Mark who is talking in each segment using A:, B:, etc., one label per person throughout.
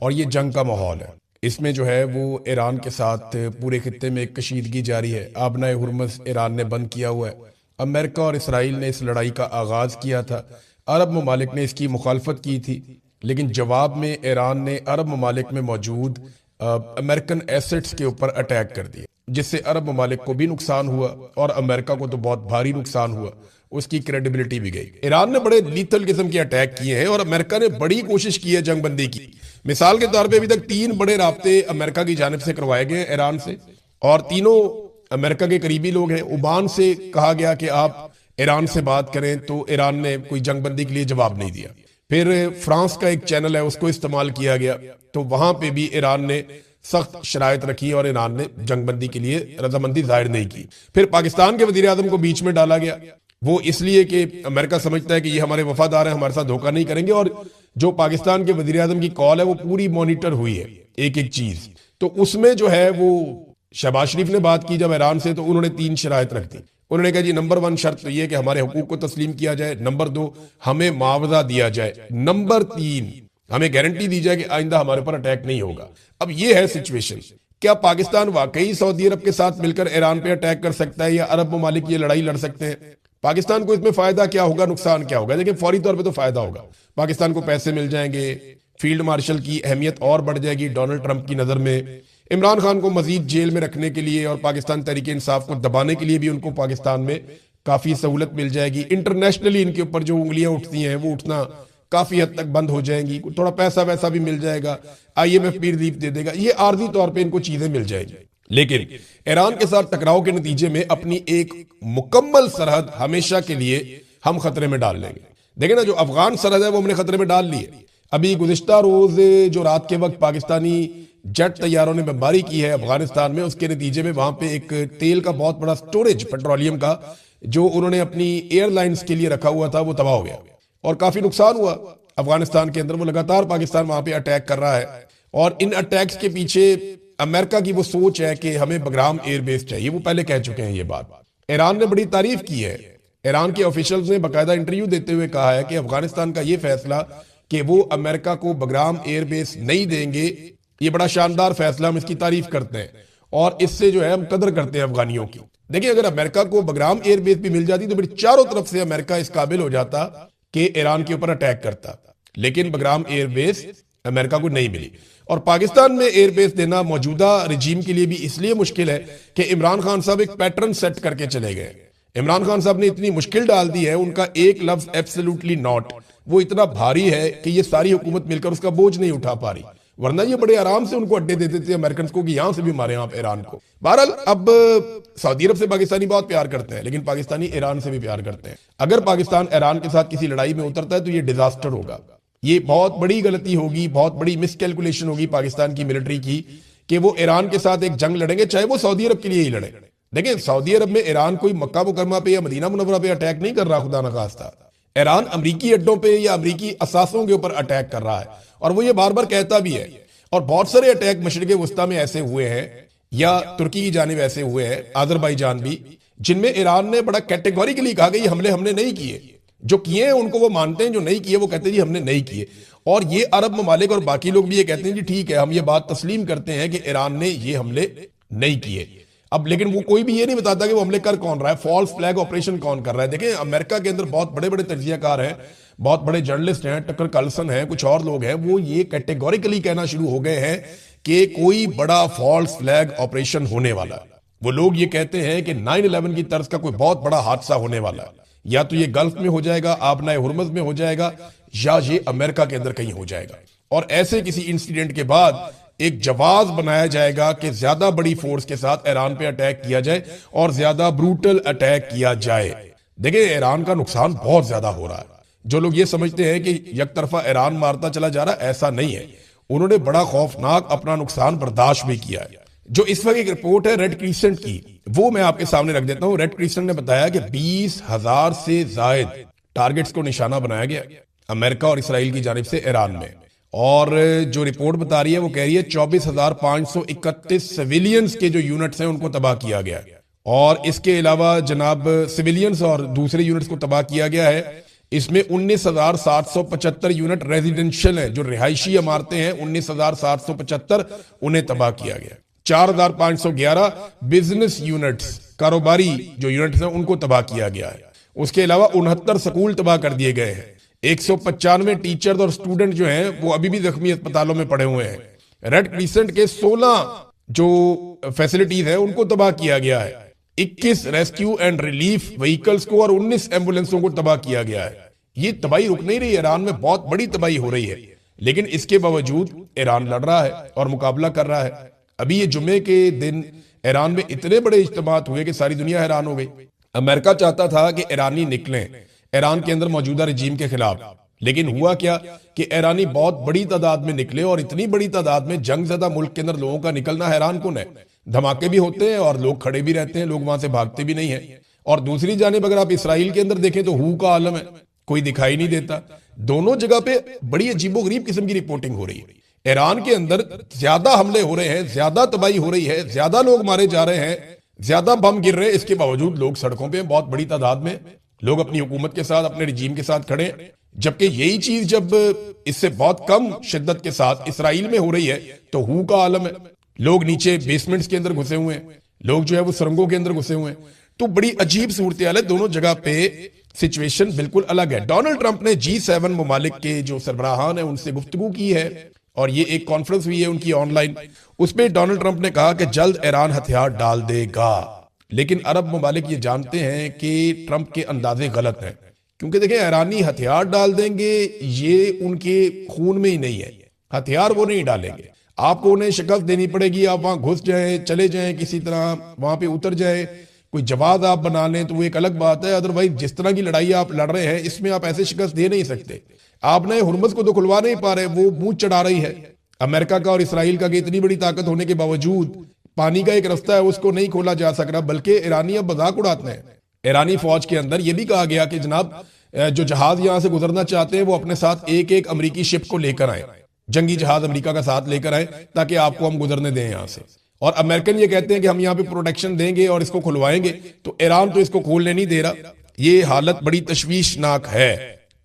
A: और ये जंग का माहौल है। इसमें जो है वो ईरान के साथ पूरे खित्ते में एक कशीदगी जारी है। आबनाए हुर्मुज़ ईरान ने बंद किया हुआ है। अमेरिका और इसराइल ने इस लड़ाई का आगाज़ किया था। अरब ममालिक ने इसकी मुखालफत की थी, लेकिन जवाब में ईरान ने अरब ममालिक में मौजूद अमेरिकन एसेट्स के ऊपर अटैक कर दिया, जिससे अरब ममालिक को भी नुकसान हुआ और अमेरिका को तो बहुत भारी नुकसान हुआ। उसकी क्रेडिबिलिटी भी गई। ईरान ने बड़े लीथल किस्म के अटैक किए हैं और अमेरिका ने बड़ी कोशिश की है जंगबंदी की। मिसाल के तौर पे अभी तक 3 बड़े राब्ते अमेरिका की जानिब से करवाए गए ईरान से, और तीनों अमेरिका के करीबी लोग हैं। ओमान से कहा गया कि आप ईरान से बात करें, तो ईरान ने कोई जंगबंदी के लिए जवाब नहीं दिया। फिर फ्रांस का एक चैनल है, उसको इस्तेमाल किया गया, तो वहां पे भी ईरान ने सख्त शराइत रखी और ईरान ने जंगबंदी के लिए रजामंदी जाहिर नहीं की। फिर पाकिस्तान के वजीर आजम को बीच में डाला गया, वो इसलिए कि अमेरिका समझता है कि ये हमारे वफादार हैं, हमारे साथ धोखा नहीं करेंगे। और जो पाकिस्तान के वजीर आजम की कॉल है वो पूरी मॉनिटर हुई है, एक एक चीज। तो उसमें जो है वो शहबाज शरीफ ने बात की जब ईरान से, तो उन्होंने 3 शराइत रख दी। उन्होंने कहा जी नंबर 1 शर्त तो ये कि हमारे हुकूक को तस्लीम किया जाए, नंबर 2 हमें मुआवजा दिया जाए, नंबर 3 हमें गारंटी दी जाए कि आइंदा हमारे पर अटैक नहीं होगा। अब ये है सिचुएशन। क्या पाकिस्तान वाकई सऊदी अरब के साथ मिलकर ईरान पे अटैक कर सकता है, या अरब ममालिक ये लड़ाई लड़ सकते हैं? पाकिस्तान को इसमें फायदा क्या होगा, नुकसान क्या होगा? देखिए, फौरी तौर पे तो फायदा होगा। पाकिस्तान को पैसे मिल जाएंगे, फील्ड मार्शल की अहमियत और बढ़ जाएगी डोनाल्ड ट्रंप की नजर में। इमरान खान को मजीद जेल में रखने के लिए और पाकिस्तान तहरीक इंसाफ को दबाने के लिए भी उनको पाकिस्तान में काफी सहूलत मिल जाएगी। इंटरनेशनली इनके ऊपर जो उंगलियां उठती हैं वो उठना काफी हद तक बंद हो जाएंगी। थोड़ा पैसा वैसा भी मिल जाएगा, IMF भी रिलीफ दे देगा, ये आर्जी तौर पे इनको चीजें मिल जाएंगी। लेकिन ईरान के साथ टकराव के नतीजे में अपनी एक मुकम्मल सरहद हमेशा के लिए हम खतरे में डाल लेंगे। देखें ना, जो अफगान सरहद है वो हमने खतरे में डाल ली है। अभी गुज़िश्ता रोज जो रात के वक्त पाकिस्तानी जेट तैयारों ने बमबारी की है अफगानिस्तान में, उसके नतीजे में वहां पे एक तेल का बहुत बड़ा स्टोरेज, पेट्रोलियम का, जो उन्होंने अपनी एयरलाइंस के लिए रखा हुआ था, वो तबाह हो गया और काफी नुकसान हुआ अफगानिस्तान के अंदर। वो लगातार पाकिस्तान वहां पे अटैक कर रहा है, और इन अटैक्स के पीछे अमेरिका की वो सोच है कि हमें बगराम एयरबेस चाहिए। वो पहले कह चुके हैं ये बात। ईरान ने बड़ी तारीफ की है। ईरान के ऑफिशियल्स ने बाकायदा इंटरव्यू देते हुए कहा है कि अफगानिस्तान का ये फैसला कि वो अमेरिका को बगराम एयरबेस नहीं देंगे, ये बड़ा शानदार फैसला, हम इसकी तारीफ करते हैं और इससे जो है हम कदर करते हैं अफगानियों की। देखिए, अगर अमेरिका को बगराम एयरबेस भी मिल जाती तो फिर चारों तरफ से अमेरिका इस काबिल हो जाता कि ईरान के ऊपर अटैक करता। लेकिन बगराम एयरबेस अमेरिका को नहीं मिली, और पाकिस्तान में एयरबेस देना मौजूदा रिजीम के लिए भी इसलिए मुश्किल है कि इमरान खान साहब एक पैटर्न सेट करके चले गए। इमरान खान साहब ने इतनी मुश्किल डाल दी है, उनका एक लफ्ज एब्सोल्युटली नॉट वो इतना भारी है कि ये सारी हुकूमत मिलकर उसका बोझ नहीं उठा पा रही। वरना ये बड़े आराम से उनको अड्डे देते थे अमेरिकन को कि यहां से भी मारे आप ईरान को। बहरहाल, अब सऊदी अरब से पाकिस्तानी बहुत प्यार करते हैं, लेकिन पाकिस्तानी ईरान से भी प्यार करते हैं। अगर पाकिस्तान ईरान के साथ किसी लड़ाई में उतरता है तो ये डिजास्टर होगा। ये बहुत बड़ी गलती होगी, बहुत बड़ी मिसकैलकुलेशन होगी पाकिस्तान की मिलिट्री की कि वो ईरान के साथ एक जंग लड़ेंगे, चाहे वो सऊदी अरब के लिए ही लड़े। देखिए, सऊदी अरब में ईरान कोई मक्का मुकरमा पे या मदीना मुनव्वरा पे अटैक नहीं कर रहा, खुदा न खास्ता। ईरान अमरीकी अड्डों पे या अमरीकी असासों के ऊपर अटैक कर रहा है, और वो ये बार बार कहता भी है। और बहुत सारे अटैक मशरिक़ वस्ता में ऐसे हुए हैं, या तुर्की की जानिब ऐसे हुए हैं, आज़रबाईजान भी, जिनमें ईरान ने बड़ा कैटेगोरिकली कहा कि ये हमले हमने नहीं किए। जो किए हैं उनको वो मानते हैं, जो नहीं किए वो कहते हैं जी हमने नहीं किए। और ये अरब ममालिक और बाकी लोग भी ये कहते हैं जी ठीक है, हम ये बात तस्लीम करते हैं कि ईरान ने ये हमले नहीं किए। अब लेकिन वो कोई भी ये नहीं बताता कि वो हमले कर कौन रहा है, फॉल्स फ्लैग ऑपरेशन कौन कर रहा है। देखें, अमेरिका के अंदर बहुत बड़े बड़े तज्जियाकार हैं, बहुत बड़े जर्नलिस्ट हैं, टकर कार्लसन हैं, कुछ और लोग हैं, वो ये कैटेगोरिकली कहना शुरू हो गए हैं कि कोई बड़ा फॉल्स फ्लैग ऑपरेशन होने वाला है। वो लोग ये कहते हैं कि 9/11 की तर्ज का कोई बहुत बड़ा हादसा होने वाला है। या तो ये गल्फ में हो जाएगा, आबनाए हुर्मुज़ में हो जाएगा, या ये अमेरिका के अंदर कहीं हो जाएगा। और ऐसे किसी इंसिडेंट के बाद एक जवाब बनाया जाएगा कि ज्यादा बड़ी फोर्स के साथ ईरान पे अटैक किया जाए और ज्यादा ब्रूटल अटैक किया जाए। देखिए, ईरान का नुकसान बहुत ज्यादा हो रहा है। जो लोग ये समझते हैं कि एक तरफा ईरान मारता चला जा रहा है, ऐसा नहीं है। उन्होंने बड़ा खौफनाक अपना नुकसान बर्दाश्त भी किया है। जो इस वक्त एक रिपोर्ट है रेड क्रिसेंट की, वो मैं आपके सामने रख देता हूं। रेड क्रिसेंट ने बताया कि 20,000 से जायद टारगेट्स को निशाना बनाया गया अमेरिका और इसराइल की जानिब से ईरान में। और जो रिपोर्ट बता रही है वो कह रही है 24,531 सिविलियंस के जो यूनिट्स हैं उनको तबाह किया गया है। और इसके अलावा जनाब सिविलियंस और दूसरे यूनिट्स को तबाह किया गया है इसमें 19,775 यूनिट रेजिडेंशियल हैं, जो रिहायशी इमारतें हैं 19,775 उन्हें तबाह किया गया। 4,511 बिजनेस यूनिट्स, कारोबारी जो यूनिट्स हैं उनको तबाह किया गया है। उसके अलावा 69 स्कूल तबाह कर दिए गए हैं। 195 टीचर्स और स्टूडेंट जो हैं वो अभी भी जख्मी अस्पतालों में पड़े हुए हैं। रेड क्रिसेंट के 16 जो फैसिलिटीज है उनको तबाह किया गया है। 21 रेस्क्यू एंड रिलीफ व्हीकल्स को और 19 एम्बुलेंसों को तबाह किया गया है। ये तबाही रुक नहीं रही, ईरान में बहुत बड़ी तबाही हो रही है, लेकिन इसके बावजूद ईरान लड़ रहा है और मुकाबला कर रहा है। अभी ये जुम्मे के दिन ईरान में इतने बड़े इज्तिमात हुए कि सारी दुनिया हैरान हो गई। अमेरिका चाहता था कि ईरानी निकलें ईरान के अंदर मौजूदा रजीम के खिलाफ, लेकिन हुआ क्या कि ईरानी बहुत बड़ी तादाद में निकले, और इतनी बड़ी तादाद में जंगज़दा मुल्क के अंदर लोगों का निकलना हैरान कुन है। धमाके भी होते हैं और लोग खड़े भी रहते हैं, लोग वहां से भागते भी नहीं है। और दूसरी जानिब अगर आप इसराइल के अंदर देखें तो हू का आलम है, कोई दिखाई नहीं देता। दोनों जगह पे बड़ी अजीबोगरीब किस्म की रिपोर्टिंग हो रही है। ईरान के अंदर ज्यादा हमले हो रहे हैं, ज्यादा तबाही हो रही है, ज्यादा लोग मारे जा रहे हैं, ज्यादा बम गिर रहे हैं, इसके बावजूद लोग सड़कों पे बहुत बड़ी तादाद में लोग अपनी हुकूमत के साथ, अपने रिजीम के साथ खड़े हैं। जबकि यही चीज जब इससे बहुत कम शिद्दत के साथ इसराइल में हो रही है तो हू का आलम है। लोग नीचे बेसमेंट्स के अंदर घुसे हुए हैं, लोग जो है वो सुरंगों के अंदर घुसे हुए हैं। तो बड़ी अजीब सूरत हाल है, दोनों जगह पे सिचुएशन बिल्कुल अलग है। डोनाल्ड ट्रंप ने G7 ममालिक के जो सरबराहान है उनसे गुफ्तगू की है, और ये एक कॉन्फ्रेंस हुई है उनकी ऑनलाइन। उसमें डोनाल्ड ट्रंप ने कहा कि जल्द ईरान हथियार डाल देगा, लेकिन अरब ममालिक ये जानते हैं कि ट्रंप के अंदाजे गलत हैं, क्योंकि देखें ईरानी हथियार डाल देंगे ये उनके खून में ही नहीं है। हथियार वो नहीं डालेंगे, आपको उन्हें शिकस्त देनी पड़ेगी। आप वहां घुस जाएं, चले जाएं, किसी तरह वहां पे उतर जाएं, कोई जवाब आप बना लें तो वो एक अलग बात है। अदरवाइज जिस तरह की लड़ाई आप लड़ रहे हैं इसमें आप ऐसे शिकस्त दे नहीं सकते। आप नए हुर्मुज़ को तो खुलवा नहीं पा रहे, वो मुंह चढ़ा रही है अमेरिका का और इसराइल का कि इतनी बड़ी ताकत होने के बावजूद पानी का एक रास्ता है उसको नहीं खोला जा सक रहा, बल्कि ईरानी अब मजाक उड़ाते हैं। ईरानी फौज के अंदर यह भी कहा गया कि जनाब जो जहाज यहां से गुजरना चाहते हैं वो अपने साथ एक एक अमरीकी शिप को लेकर आए, जंगी जहाज अमेरिका का साथ लेकर आए, ताकि आपको हम गुजरने दें यहां से। और अमेरिकन ये कहते हैं कि हम यहाँ पे प्रोटेक्शन देंगे और इसको खुलवाएंगे, तो ईरान तो इसको खोलने नहीं दे रहा। ये हालत बड़ी तशवीशनाक है।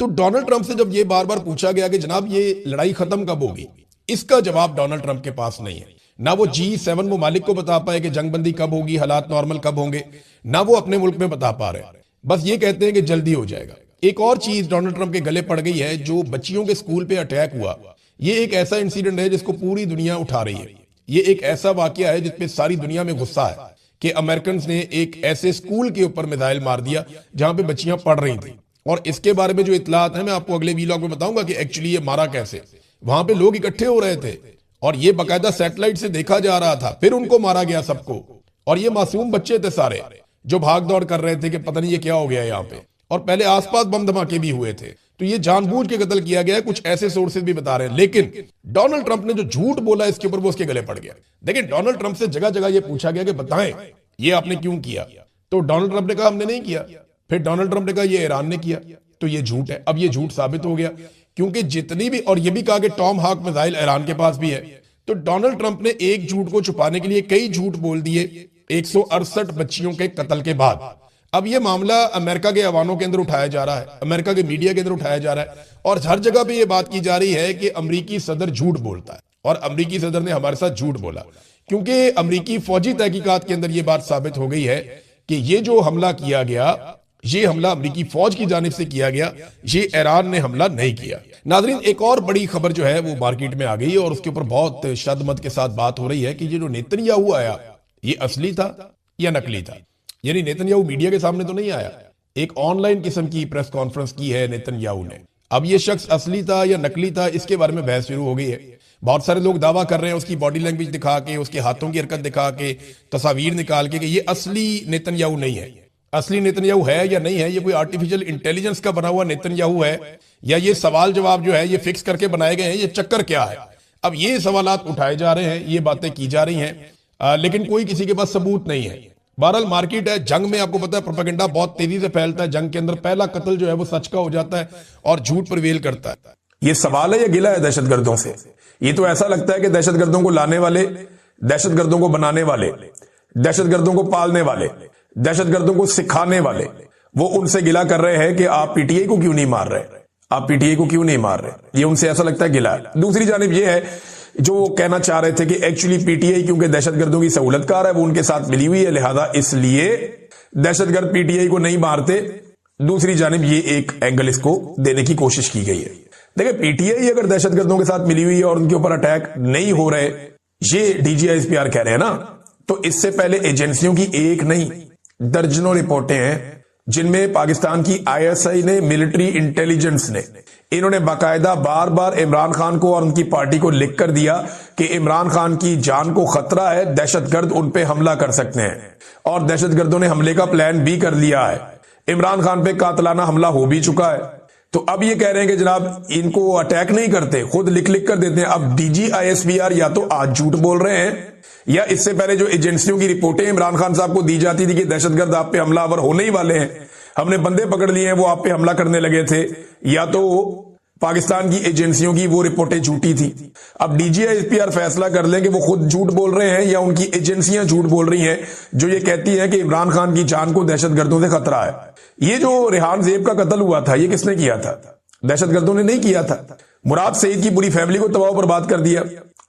A: तो डोनाल्ड ट्रंप से जब ये बार बार पूछा गया कि जनाब ये लड़ाई खत्म कब होगी, इसका जवाब डोनाल्ड ट्रंप के पास नहीं है। ना वो G7 ममालिक को बता पाए कि जंगबंदी कब होगी, हालात नॉर्मल कब होंगे, ना वो अपने मुल्क में बता पा रहे हैं। बस ये कहते हैं कि जल्दी हो जाएगा। एक और चीज डोनाल्ड ट्रंप के गले पड़ गई है, जो बच्चियों के स्कूल पे अटैक हुआ। ये एक ऐसा इंसिडेंट है जिसको पूरी दुनिया उठा रही है। ये एक ऐसा वाकया है जिसपे सारी दुनिया में गुस्सा है कि अमेरिकन ने एक ऐसे स्कूल के ऊपर मिसाइल मार दिया जहां पे बच्चियां पढ़ रही थी। और इसके बारे में जो इतलात है मैं आपको अगले वीलॉग में बताऊंगा कि एक्चुअली ये मारा कैसे। वहां पे लोग इकट्ठे हो रहे थे और ये बाकायदा सैटेलाइट से देखा जा रहा था, फिर उनको मारा गया सबको। और ये मासूम बच्चे थे सारे जो भाग दौड़ कर रहे थे कि पता नहीं ये क्या हो गया यहाँ पे, और पहले आसपास बम धमाके भी हुए थे। तो ये जानबूझ के कत्ल किया गया है, कुछ ऐसे सोर्सेज भी बता रहे हैं। लेकिन डोनाल्ड ट्रंप ने जो झूठ बोला इसके ऊपर वो उसके गले पड़ गया। देखिए डोनाल्ड ट्रंप से जगह जगह ये पूछा गया कि बताएं ये आपने क्यों किया, तो डोनाल्ड ट्रंप ने कहा हमने नहीं किया। फिर डोनाल्ड ट्रंप ने कहा ये ईरान ने किया, तो ये झूठ है। अब ये झूठ साबित हो गया, क्योंकि जितनी भी, और ये भी कहा कि टॉम हॉक मिसाइल ईरान के पास भी है। तो डोनाल्ड ट्रंप ने एक झूठ को छुपाने के लिए कई झूठ बोल दिए 168 बच्चियों के कत्ल के बाद। अब ये मामला अमेरिका के अवानों के अंदर उठाया जा रहा है, अमेरिका के मीडिया के अंदर उठाया जा रहा है, और हर जगह पे ये बात की जा रही है कि अमेरिकी सदर झूठ बोलता है। और अमेरिकी सदर ने हमारे साथ झूठ बोला, क्योंकि अमेरिकी फौजी तहकीकात के अंदर ये बात साबित हो गई है कि ये जो हमला किया गया, ये हमला अमेरिकी फौज की जानिब से किया गया, ये ईरान ने हमला नहीं किया। नाज़रीन, एक और बड़ी खबर जो है वो मार्केट में आ गई है और उसके ऊपर बहुत शदमत के साथ बात हो रही है कि ये जो नेतन्याहू आया ये असली था या नकली था। यानी नेतन्याहू मीडिया के सामने तो नहीं आया, एक ऑनलाइन किस्म की प्रेस कॉन्फ्रेंस की है नेतन्याहू ने। अब ये शख्स असली था या नकली था, इसके बारे में बहस शुरू हो गई है। बहुत सारे लोग दावा कर रहे हैं उसकी बॉडी लैंग्वेज दिखा के, उसके हाथों की हरकत दिखा के, तस्वीर निकाल के कि ये असली नेतन्याहू नहीं है। असली नेतन्याहू है या नहीं है, ये कोई आर्टिफिशियल इंटेलिजेंस का बना हुआ नेतन्याहू है, या ये सवाल जवाब जो है ये फिक्स करके बनाए गए हैं, ये चक्कर क्या है। अब ये सवालात उठाए जा रहे हैं, ये बातें की जा रही हैं, लेकिन कोई किसी के पास सबूत नहीं है। बहरहाल मार्केट है, जंग में आपको पता है प्रोपेगेंडा बहुत तेजी से फैलता है। जंग के अंदर पहला कत्ल जो है वो सच का हो जाता है और झूठ प्रिवेल करता है।
B: ये सवाल है या गिला है दहशतगर्दों से? ये तो ऐसा लगता है कि दहशतगर्दों को लाने वाले, दहशतगर्दों को बनाने वाले, दहशतगर्दों को पालने वाले, दहशतगर्दों को सिखाने वाले वो उनसे गिला कर रहे हैं कि आप पीटीआई को क्यों नहीं मार रहे, आप पीटीआई को क्यों नहीं मार रहे, ये उनसे ऐसा लगता है गिला है। दूसरी जानिब ये है जो वो कहना चाह रहे थे कि एक्चुअली पीटीआई क्योंकि दहशतगर्दों की सहूलतकार है, वो उनके साथ मिली हुई है, लिहाजा इसलिए दहशतगर्द पीटीआई को नहीं मारते। दूसरी जानिब ये एक एंगल इसको देने की कोशिश की गई है। देखिए, पीटीआई अगर दहशतगर्दों के साथ मिली हुई है और उनके ऊपर अटैक नहीं हो रहे, ये डीजीआईएसपीआर कह रहे हैं ना, तो इससे पहले एजेंसियों की एक नहीं दर्जनों रिपोर्टें हैं जिनमें पाकिस्तान की आईएसआई ने, मिलिट्री इंटेलिजेंस ने, इन्होंने बाकायदा बार बार इमरान खान को और उनकी पार्टी को लिख कर दिया कि इमरान खान की जान को खतरा है, दहशतगर्द उन पे हमला कर सकते हैं, और दहशतगर्दों ने हमले का प्लान भी कर लिया है। इमरान खान पे कातलाना हमला हो भी चुका है। तो अब ये कह रहे हैं कि जनाब इनको अटैक नहीं करते, खुद लिख लिख कर देते हैं। अब डीजीआईएसपीआर या तो आज झूठ बोल रहे हैं, या इससे पहले जो एजेंसियों की रिपोर्टें इमरान खान साहब को दी जाती थी कि दहशतगर्द आप पे हमलावर होने ही वाले हैं, हमने बंदे पकड़ लिए हैं, वो आप पे हमला करने लगे थे, या तो पाकिस्तान की एजेंसियों की वो रिपोर्टें झूठी थी। अब डीजीआईएसपीआर फैसला कर लें कि वो खुद झूठ बोल रहे हैं या उनकी एजेंसियां झूठ बोल रही हैं जो ये कहती हैं कि इमरान खान की जान को दहशतगर्दों से खतरा है। ये जो रेहान ज़ेब का कत्ल हुआ था, ये किसने किया था? दहशतगर्दों ने नहीं किया था। मुराद सईद की पूरी फैमिली को तबाह बर्बाद कर दिया,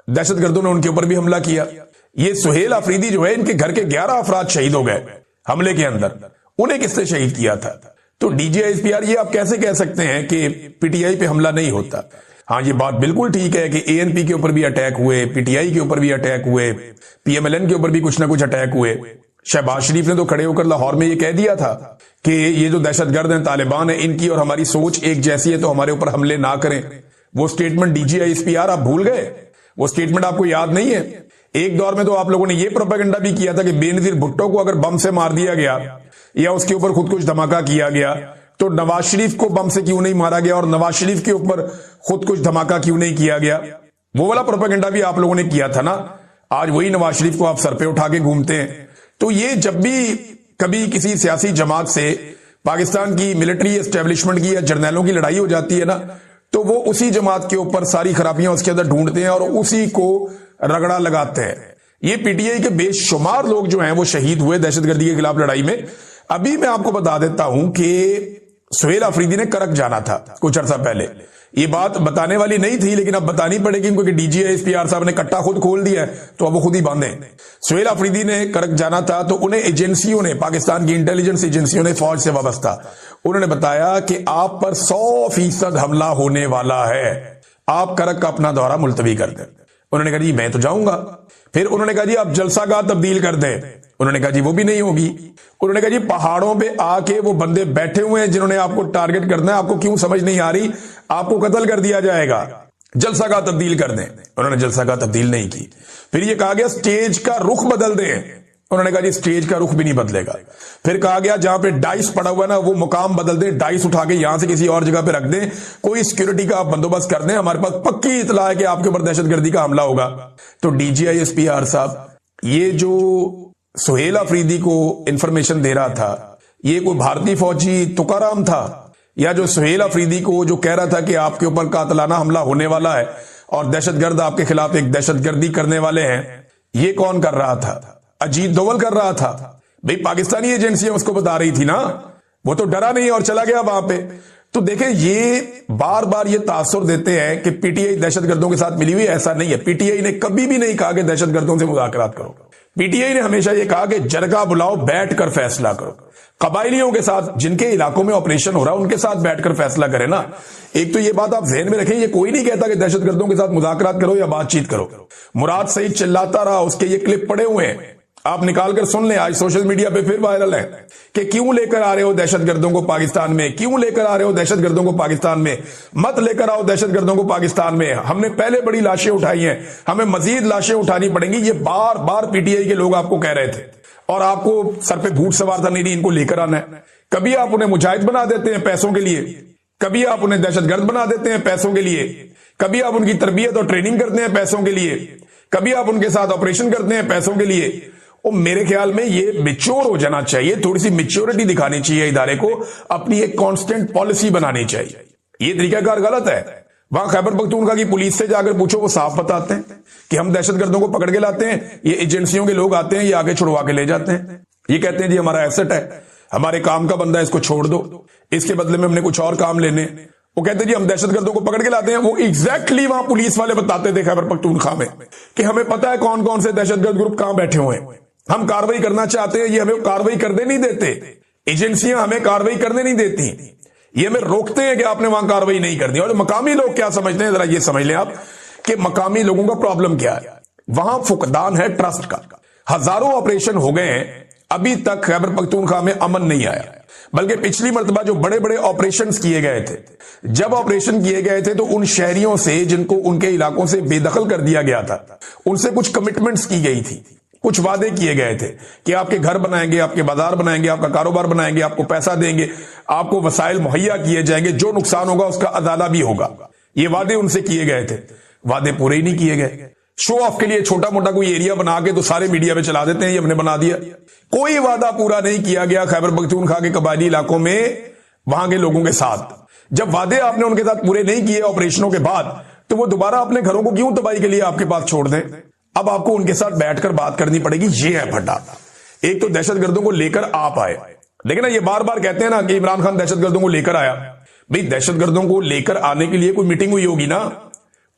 B: दहशतगर्दों ने उनके ऊपर भी हमला किया। ये सुहेल अफरीदी जो है, इनके घर के 11 अफराद शहीद हो गए हमले के अंदर, उन्हें किसने शहीद किया था? तो डीजीआईएसपीआर ये आप कैसे कह सकते हैं कि पीटीआई पे हमला नहीं होता? हाँ, ये बात बिल्कुल ठीक है कि एएनपी के ऊपर भी अटैक हुए, पीटीआई के ऊपर भी अटैक हुए, पीएमएलएन के ऊपर भी कुछ ना कुछ अटैक हुए। शहबाज शरीफ ने तो खड़े होकर लाहौर में ये कह दिया था कि ये जो दहशतगर्द हैं, तालिबान है, इनकी और हमारी सोच एक जैसी है, तो हमारे ऊपर हमले ना करें। वो स्टेटमेंट डीजीआईएसपीआर आप भूल गए? वो स्टेटमेंट आपको याद नहीं है? एक दौर में तो आप लोगों ने ये प्रोपेगेंडा भी किया था कि बेनजीर भुट्टो को अगर बम से मार दिया गया या उसके ऊपर खुद कुछ धमाका किया गया तो नवाज शरीफ को बम से क्यों नहीं मारा गया और नवाज शरीफ के ऊपर खुद कुछ धमाका क्यों नहीं किया गया? वो वाला प्रोपेगेंडा भी आप लोगों ने किया था ना। आज वही नवाज शरीफ को आप सर पे उठा के घूमते हैं। तो ये जब भी कभी किसी सियासी जमात से पाकिस्तान की मिलिट्री एस्टेब्लिशमेंट की या जर्नैलों की लड़ाई हो जाती है ना, तो वो उसी जमात के ऊपर सारी खराबियां उसके अंदर ढूंढते हैं और उसी को रगड़ा लगाते हैं। ये पीटीआई के बेशुमार लोग जो हैं वो शहीद हुए दहशतगर्दी के खिलाफ लड़ाई में। अभी मैं आपको बता देता हूं कि सुहेल अफरीदी ने करक जाना था कुछ अर्सा पहले। ये बात बताने वाली नहीं थी, लेकिन अब बतानी पड़ेगी इनको कि डीजीआईएसपीआर साहब ने कट्टा खुद खोल दिया है, तो अब वो खुद ही बांधे। सुहेल अफरीदी ने करक जाना था, तो उन्हें एजेंसियों ने, पाकिस्तान की इंटेलिजेंस एजेंसियों ने, फौज से वाबस्ता, उन्होंने बताया कि आप पर 100% हमला होने वाला है, आप करक का अपना दौरा मुलतवी कर दें। उन्होंने कहा जी मैं तो जाऊंगा। फिर उन्होंने कहा जी आप जलसागाह तब्दील कर दें। उन्होंने कहा जी वो भी नहीं होगी। उन्होंने कहा जी पहाड़ों पे आके वो बंदे बैठे हुए हैं जिन्होंने आपको टारगेट करना है, आपको क्यों समझ नहीं आ रही, आपको कत्ल कर दिया जाएगा, जलसागाह तब्दील कर दें। उन्होंने जलसागाह तब्दील नहीं की। फिर ये कहा गया स्टेज का रुख बदल दें। उन्होंने कहा जी स्टेज का रुख भी नहीं बदलेगा। फिर कहा गया जहां पे डाइस पड़ा हुआ है ना, वो मुकाम बदल दें, डाइस उठा के यहां से किसी और जगह पे रख दें, कोई सिक्योरिटी का आप बंदोबस्त कर दें, हमारे पास पक्की इतला है कि आपके ऊपर दहशतगर्दी का हमला होगा। तो डीजीआईएसपीआर साहब, ये जो सुहेल अफरीदी को इंफॉर्मेशन दे रहा था, ये कोई भारतीय फौजी तुकाराम था, या जो सुहेल अफरीदी को जो कह रहा था कि आपके ऊपर कातलाना हमला होने वाला है और दहशतगर्द आपके खिलाफ एक दहशतगर्दी करने वाले हैं, ये कौन कर रहा था? अजीत दोवल कर रहा था। भाई पाकिस्तानी एजेंसियां उसको बता रही थी ना, वो तो डरा नहीं और चला गया वहां पे। तो देखें, ये बार बार ये तासुर देते हैं कि पीटीआई दहशतगर्दों के साथ मिली हुई, ऐसा नहीं है। पीटीआई ने कभी भी नहीं कहा कि दहशतगर्दों से मुज़ाकरात करो। पीटीआई ने हमेशा ये कहा कि जरगा बुलाओ, बैठकर फैसला करो। कबायलियों के साथ जिनके इलाकों में ऑपरेशन हो रहा है उनके साथ बैठकर फैसला करें ना। एक तो ये बात आप ज़हन में रखें, ये कोई नहीं कहता कि दहशतगर्दों के साथ मुज़ाकरात करो या बातचीत करो। मुराद सईद चिल्लाता रहा, उसके ये क्लिप पड़े हुए हैं, आप निकाल कर सुन लें। आज सोशल मीडिया पे फिर वायरल है कि क्यों लेकर आ रहे हो दहशतगर्दों को पाकिस्तान में, क्यों लेकर आ रहे हो दहशतगर्दों को पाकिस्तान में, मत लेकर आओ दहशतगर्दों को पाकिस्तान में, हमने पहले बड़ी लाशें उठाई हैं, हमें मजीद लाशें उठानी पड़ेंगी। ये बार बार पीटीआई के लोग आपको कह रहे थे और आपको सर पे भूत सवार था, नहीं इनको लेकर आना है। कभी आप उन्हें मुजाहिद बना देते हैं पैसों के लिए, कभी आप उन्हें दहशतगर्द बना देते हैं पैसों के लिए, कभी आप उनकी तरबियत और ट्रेनिंग करते हैं पैसों के लिए, कभी आप उनके साथ ऑपरेशन करते हैं पैसों के लिए। और मेरे ख्याल में ये मैच्योर हो जाना चाहिए, थोड़ी सी मैच्योरिटी दिखानी चाहिए इदारे को, अपनी एक कांस्टेंट पॉलिसी बनानी चाहिए। ये तरीकाकार गलत है। वहां खैबर पख्तूनख्वा की पुलिस से जाकर पूछो, वो साफ बताते हैं कि हम दहशतगर्दों को पकड़ के लाते हैं, ये एजेंसियों के लोग आते हैं, ये आगे छुड़वा के ले जाते हैं, ये कहते हैं जी हमारा एसेट है, हमारे काम का बंदा है, इसको छोड़ दो, इसके बदले में हमने कुछ और काम लेने। वो कहते जी हम दहशतगर्दों को पकड़ के लाते हैं। वो एग्जैक्टली वहां पुलिस वाले बताते थे खैबर पख्तूनख्वा में कि हमें पता है कौन कौन से दहशतगर्द ग्रुप कहां बैठे हुए हैं, हम कार्रवाई करना चाहते हैं, ये हमें कार्रवाई करने नहीं देते, एजेंसियां हमें कार्रवाई करने नहीं देती, ये हमें रोकते हैं कि आपने वहां कार्रवाई नहीं करनी। और मकामी लोग क्या समझते हैं, जरा ये समझ लें आप कि मकामी लोगों का प्रॉब्लम क्या है। वहां फुकदान है ट्रस्ट का। हजारों ऑपरेशन हो गए हैं, अभी तक खैबर पख्तूनख्वा में अमन नहीं आया। बल्कि पिछली मर्तबा जो बड़े बड़े ऑपरेशंस किए गए थे, जब ऑपरेशन किए गए थे तो उन शहरियों से जिनको उनके इलाकों से बेदखल कर दिया गया था, उनसे कुछ कमिटमेंट्स की गई थी, कुछ वादे किए गए थे कि आपके घर बनाएंगे, आपके बाजार बनाएंगे, आपका कारोबार बनाएंगे, आपको पैसा देंगे, आपको वसाइल मुहैया किए जाएंगे, जो नुकसान होगा उसका अदाला भी होगा। ये वादे उनसे किए गए थे, वादे पूरे ही नहीं किए गए। शो ऑफ के लिए छोटा मोटा कोई एरिया बना के तो सारे मीडिया में चला देते हैं, ये हमने बना दिया। कोई वादा पूरा नहीं किया गया खैबर पख्तूनख्वा के कबायली इलाकों में वहां के लोगों के साथ। जब वादे आपने उनके साथ पूरे नहीं किए ऑपरेशनों के बाद, तो वो दोबारा अपने घरों को क्यों तबाही के लिए आपके पास छोड़ दें। अब आपको उनके साथ बैठकर बात करनी पड़ेगी। ये है फड्डा। एक तो दहशतगर्दों को लेकर आप आए, लेकिन ना ये बार बार कहते हैं ना कि इमरान खान दहशतगर्दों को लेकर आया। भाई दहशतगर्दों को लेकर आने के लिए कोई मीटिंग हुई होगी ना,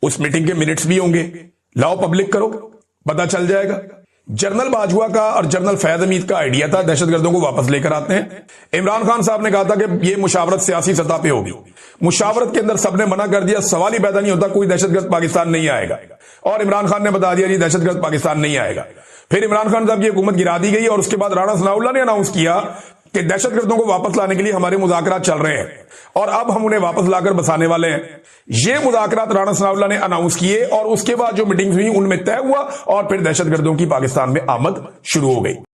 B: उस मीटिंग के मिनट्स भी होंगे, लाओ पब्लिक करो, पता चल जाएगा। जनरल बाजवा का और जनरल फैज हमीद का आइडिया था दहशतगर्दों को वापस लेकर आते हैं। इमरान खान साहब ने कहा था कि यह मुशावरत सियासी सतह पे होगी। मुशावरत के अंदर सबने मना कर दिया, सवाल ही पैदा नहीं होता, कोई दहशतगर्द पाकिस्तान नहीं आएगा। और इमरान खान ने बता दिया जी दहशतगर्द पाकिस्तान नहीं आएगा। फिर इमरान खान साहब की हुकूमत गिरा दी गई और उसके बाद राणा सनाउल्लाह ने अनाउंस किया कि दहशतगर्दों को वापस लाने के लिए हमारे मुज़ाकरात चल रहे हैं और अब हम उन्हें वापस लाकर बसाने वाले हैं। ये मुज़ाकरात राणा सनाउल्लाह ने अनाउंस किए और उसके बाद जो मीटिंग्स हुई उनमें तय हुआ और फिर दहशतगर्दों की पाकिस्तान में आमद शुरू हो गई।